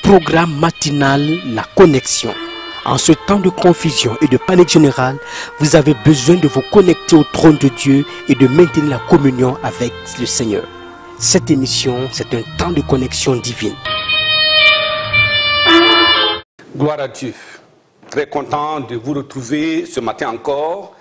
Programme matinal La Connexion. En ce temps de confusion et de panique générale, vous avez besoin de vous connecter au trône de Dieu et de maintenir la communion avec le Seigneur. Cette émission, c'est un temps de connexion divine. Gloire à Dieu. Très content de vous retrouver ce matin encore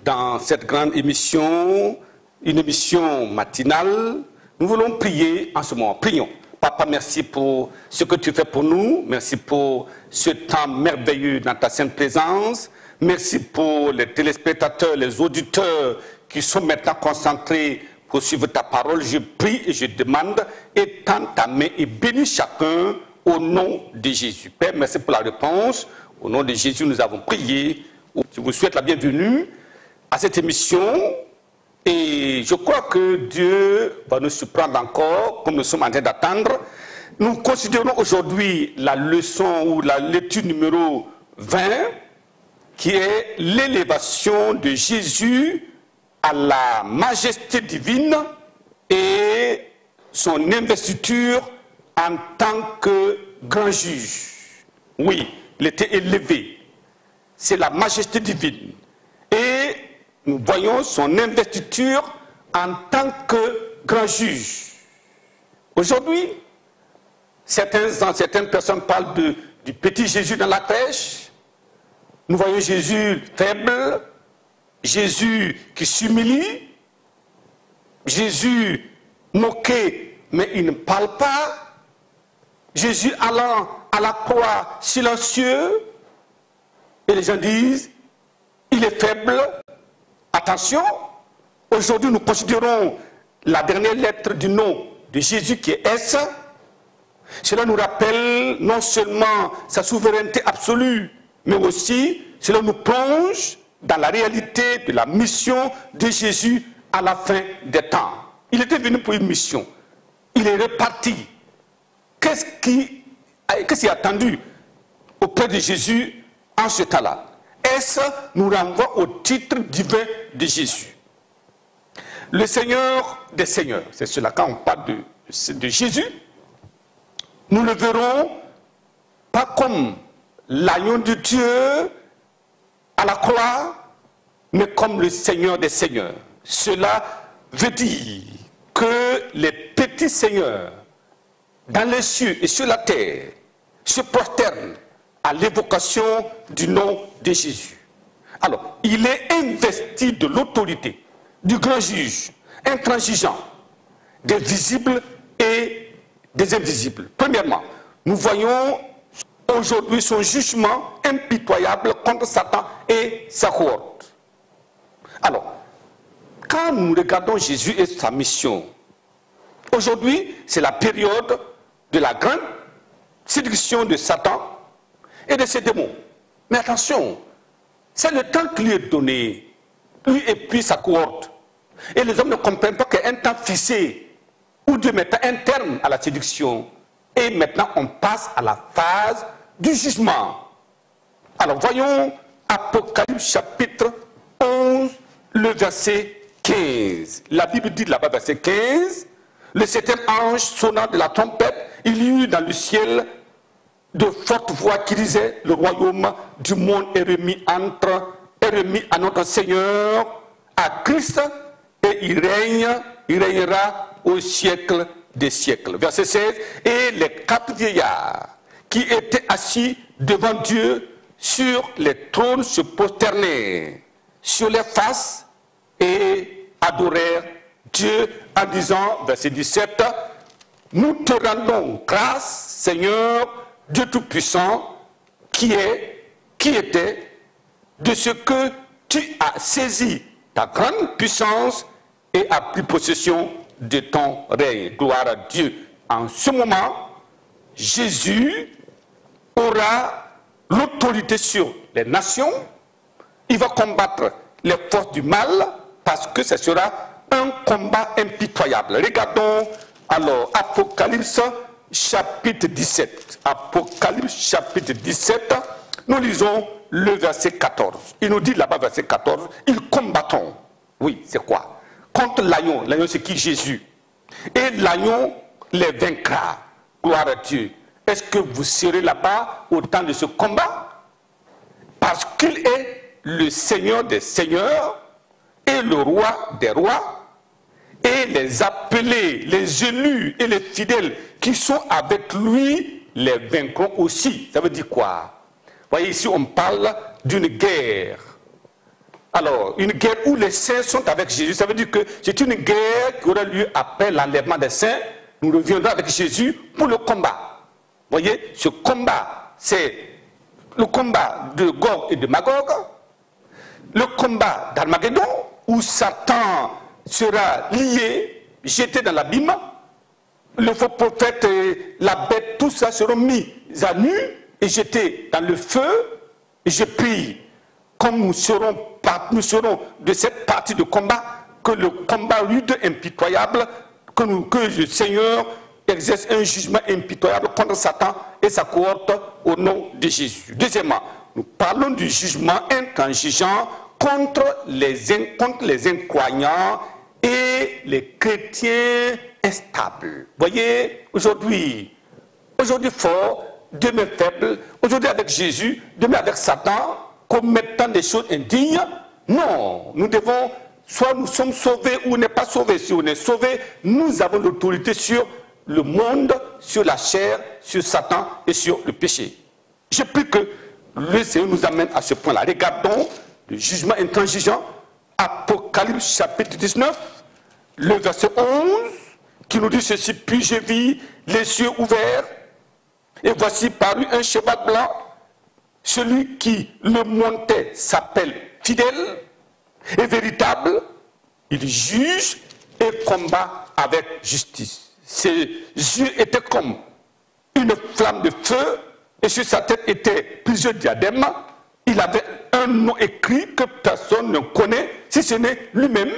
dans cette grande émission, une émission matinale. Nous voulons prier en ce moment. Prions. Papa, merci pour ce que tu fais pour nous. Merci pour ce temps merveilleux dans ta sainte présence. Merci pour les téléspectateurs, les auditeurs qui sont maintenant concentrés pour suivre ta parole. Je prie et je demande, étends ta main et bénis chacun au nom de Jésus. Père, merci pour la réponse. Au nom de Jésus, nous avons prié. Je vous souhaite la bienvenue à cette émission. Et je crois que Dieu va nous surprendre encore, comme nous sommes en train d'attendre. Nous considérons aujourd'hui la leçon ou la lecture numéro 20, qui est l'élévation de Jésus à la majesté divine et son investiture en tant que grand juge. Oui, il était élevé. C'est la majesté divine. Et nous voyons son investiture en tant que grand juge. Aujourd'hui, certaines personnes parlent du petit Jésus dans la crèche. Nous voyons Jésus faible, Jésus qui s'humilie, Jésus moqué, mais il ne parle pas, Jésus allant à la croix silencieux, et les gens disent, il est faible. Attention, aujourd'hui nous considérons la dernière lettre du nom de Jésus qui est S. Cela nous rappelle non seulement sa souveraineté absolue, mais aussi cela nous plonge dans la réalité de la mission de Jésus à la fin des temps. Il était venu pour une mission. Il est reparti. Qu'est-ce qui est attendu auprès de Jésus en ce temps-là? S nous renvoie au titre divin de Jésus. Le Seigneur des Seigneurs, c'est cela quand on parle de Jésus, nous le verrons pas comme l'agneau de Dieu à la croix, mais comme le Seigneur des Seigneurs. Cela veut dire que les petits seigneurs dans les cieux et sur la terre se prosternent à l'évocation du nom de Jésus. Alors, il est investi de l'autorité du grand juge, intransigeant, des visibles et des invisibles. Premièrement, nous voyons aujourd'hui son jugement impitoyable contre Satan et sa cohorte. Alors, quand nous regardons Jésus et sa mission, aujourd'hui, c'est la période de la grande séduction de Satan et de ses démons. Mais attention, c'est le temps qui lui est donné, lui et puis sa cohorte. Et les hommes ne comprennent pas qu'il y a un temps fixé où Dieu met un terme à la séduction. Et maintenant, on passe à la phase du jugement. Alors, voyons Apocalypse chapitre 11, le verset 15. La Bible dit là-bas, verset 15, le septième ange sonnant de la trompette, il y eut dans le ciel de fortes voix qui disaient, le royaume du monde est remis à notre Seigneur, à Christ, et il régnera au siècle des siècles. Verset 16, et les quatre vieillards qui étaient assis devant Dieu sur les trônes se prosternèrent sur les faces et adorèrent Dieu en disant, verset 17, nous te rendons grâce, Seigneur, Dieu Tout-Puissant, qui était, de ce que tu as saisi ta grande puissance et as pris possession de ton règne. Gloire à Dieu. En ce moment, Jésus aura l'autorité sur les nations. Il va combattre les forces du mal parce que ce sera un combat impitoyable. Regardons alors Apocalypse chapitre 17. Apocalypse chapitre 17, nous lisons le verset 14. Il nous dit là-bas, verset 14, ils combattront. Oui, c'est quoi? Contre l'agneau. L'agneau, c'est qui? Jésus. Et l'agneau les vaincra. Gloire à Dieu. est-ce que vous serez là-bas au temps de ce combat? Parce qu'il est le Seigneur des seigneurs et le roi des rois, et les appelés, les élus et les fidèles qui sont avec lui les vaincront aussi. Ça veut dire quoi? Vous voyez ici, on parle d'une guerre. Alors, une guerre où les saints sont avec Jésus, ça veut dire que c'est une guerre qui aura lieu après l'enlèvement des saints. Nous reviendrons avec Jésus pour le combat. Vous voyez, ce combat, c'est le combat de Gog et de Magog, le combat d'Armageddon, où Satan sera lié, jeté dans l'abîme, le faux prophète et la bête, tout ça seront mis à nu et jetés dans le feu. Et je prie, comme nous serons de cette partie de combat, que le combat rude, impitoyable, que le Seigneur exerce un jugement impitoyable contre Satan et sa cohorte au nom de Jésus. Deuxièmement, nous parlons du jugement intransigeant contre les incroyants et les chrétiens instables. Vous voyez, aujourd'hui fort, demain faible, aujourd'hui avec Jésus, demain avec Satan, commettant des choses indignes. Non, nous devons, soit nous sommes sauvés ou on n'est pas sauvés. Si on est sauvés, nous avons l'autorité sur le monde, sur la chair, sur Satan et sur le péché. Je prie que le Seigneur nous amène à ce point-là. Regardons le jugement intransigeant, Apocalypse chapitre 19, le verset 11, qui nous dit ceci: puis j'ai vu les cieux ouverts, et voici parut un cheval blanc. Celui qui le montait s'appelle fidèle et véritable. Il juge et combat avec justice. Ses yeux étaient comme une flamme de feu, et sur sa tête étaient plusieurs diadèmes. Il avait un nom écrit que personne ne connaît, si ce n'est lui-même.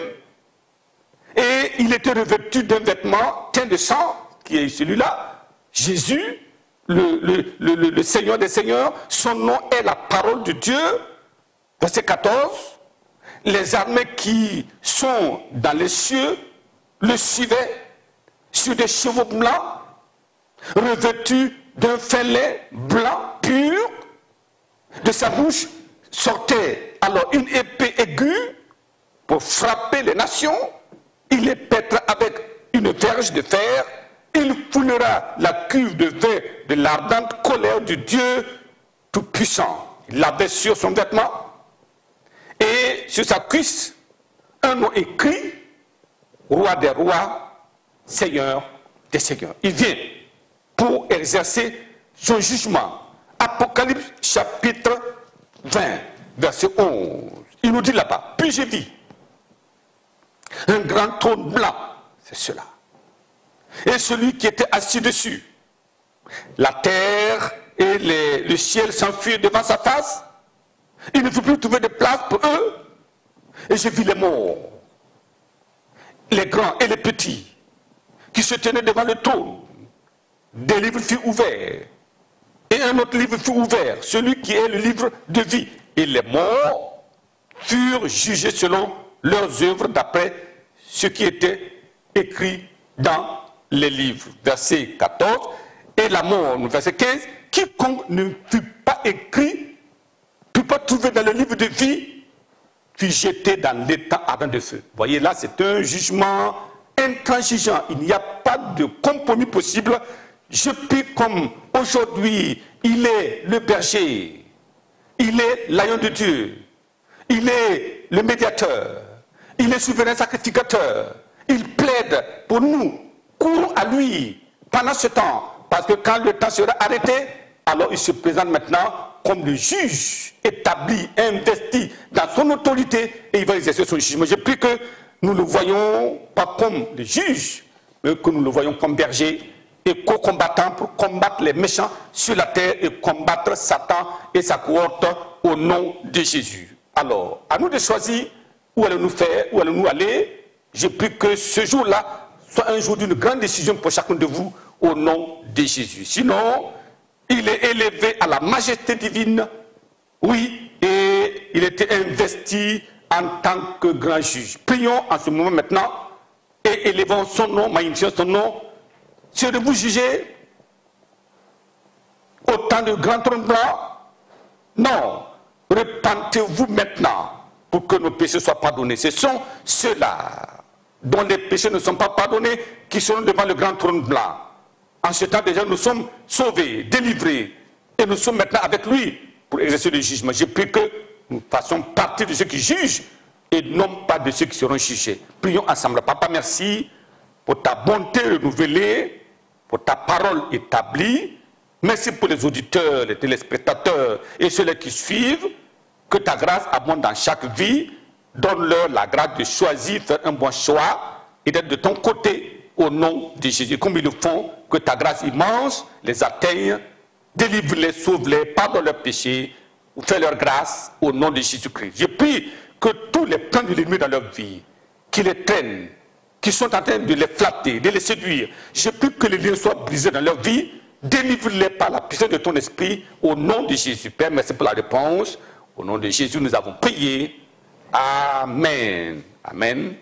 Et il était revêtu d'un vêtement teint de sang, qui est celui-là, Jésus, le Seigneur des seigneurs. Son nom est la parole de Dieu. Verset 14. Les armées qui sont dans les cieux le suivaient sur des chevaux blancs, revêtus d'un fin lin blanc pur. De sa bouche sortait alors une épée aiguë pour frapper les nations. Il les pètera avec une verge de fer. Il foulera la cuve de vin de l'ardente colère du Dieu Tout-Puissant. Il l'avait sur son vêtement et sur sa cuisse un nom écrit: Roi des rois, Seigneur des seigneurs. Il vient pour exercer son jugement. Apocalypse chapitre 20, verset 11. Il nous dit là-bas: puis j'ai vu un grand trône blanc, c'est cela, et celui qui était assis dessus. La terre et le ciel s'enfuirent devant sa face. Il ne fut plus trouvé de place pour eux. Et j'ai vu les morts, les grands et les petits, qui se tenaient devant le trône. Des livres furent ouverts, et un autre livre fut ouvert, celui qui est le livre de vie. Et les morts furent jugés selon leurs œuvres, d'après ce qui était écrit dans les livres. Verset 14. Et la mort, verset 15, quiconque ne fut pas écrit, ne fut pas trouvé dans le livre de vie, fut jeté dans l'étang ardent de feu. Vous voyez, là, c'est un jugement intransigeant. Il n'y a pas de compromis possible. Je prie comme aujourd'hui, il est le berger, il est l'agneau de Dieu, il est le médiateur, il est souverain sacrificateur, il plaide pour nous, courons à lui pendant ce temps, parce que quand le temps sera arrêté, alors il se présente maintenant comme le juge établi, investi dans son autorité, et il va exercer son jugement. Je prie que nous ne le voyons pas comme le juge, mais que nous le voyons comme berger et co-combattant pour combattre les méchants sur la terre et combattre Satan et sa cohorte au nom de Jésus. Alors, à nous de choisir où allons-nous faire, où allons-nous aller. Je prie que ce jour-là soit un jour d'une grande décision pour chacun de vous au nom de Jésus. Sinon, il est élevé à la majesté divine, oui, et il était investi en tant que grand juge. Prions en ce moment maintenant et élevons son nom, magnifions son nom. Serez-vous jugé au temps du grand trône blanc? Non. Repentez-vous maintenant pour que nos péchés soient pardonnés. Ce sont ceux-là dont les péchés ne sont pas pardonnés qui seront devant le grand trône blanc. En ce temps déjà, nous sommes sauvés, délivrés, et nous sommes maintenant avec lui pour exercer le jugement. Je prie que nous fassions partie de ceux qui jugent et non pas de ceux qui seront jugés. Prions ensemble. Papa, merci pour ta bonté renouvelée, pour ta parole établie. Merci pour les auditeurs, les téléspectateurs et ceux qui suivent. Que ta grâce abonde dans chaque vie. Donne-leur la grâce de choisir, faire un bon choix et d'être de ton côté au nom de Jésus. Comme ils le font, que ta grâce immense les atteigne, délivre-les, sauve-les, pardonne leurs péchés, ou fais leur grâce au nom de Jésus-Christ. Je prie que tous les plans de l'ennemi dans leur vie, qui les traînent, qui sont en train de les flatter, de les séduire, je prie que les liens soient brisés dans leur vie. Délivre-les par la puissance de ton esprit au nom de Jésus. Père, merci pour la réponse. Au nom de Jésus, nous avons prié. Amen. Amen.